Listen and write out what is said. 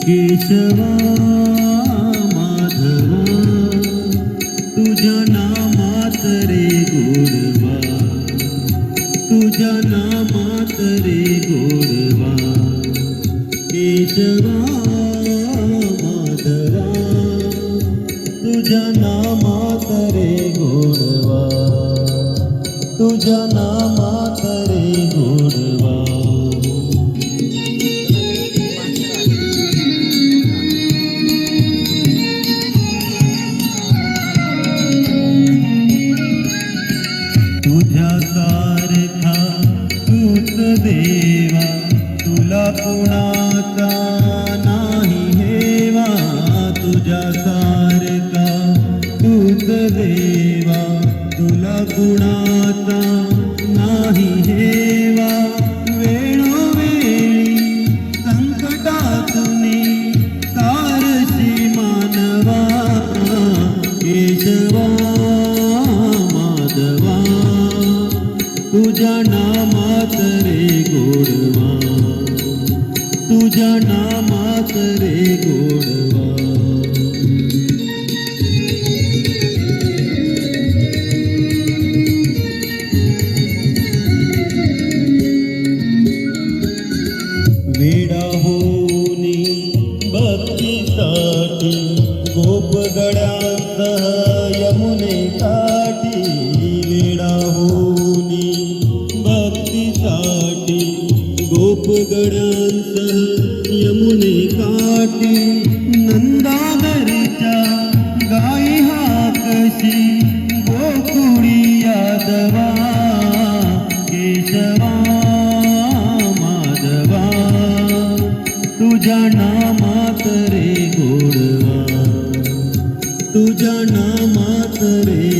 केशवा माधवा तुझ्या नामात रे गोडवा, तुझ्या नामात रे गोडवा. केशवा माधवा तुझ्या नामात रे गोडवा, तुझ्या नामात रे गोडवा. तुझ्या सारखा तूच देवा, तुला कुणाचा नाही हेवा. तुझ्या सारखा तूच देवा, तुला कुणाचा नाही हेवा. वेळोवेळी संकटातून तारसी मानवा. केशवा माधवा तुझ्या नामात रे गोडवा, तुझ्या नामात रे गोडवा. वेडा होनी भक्तीसाठी गोपगड्यांसह यमुने काठी. वेडा होनी भक्तीसाठी गोपगड्यांसह यमुने काठी. नंदादरीच्या गाई हाकशी गोकुळी यादवा. केशवा माधवा तुझ्या नामात रे गोडवा, तुझ्या नामात रे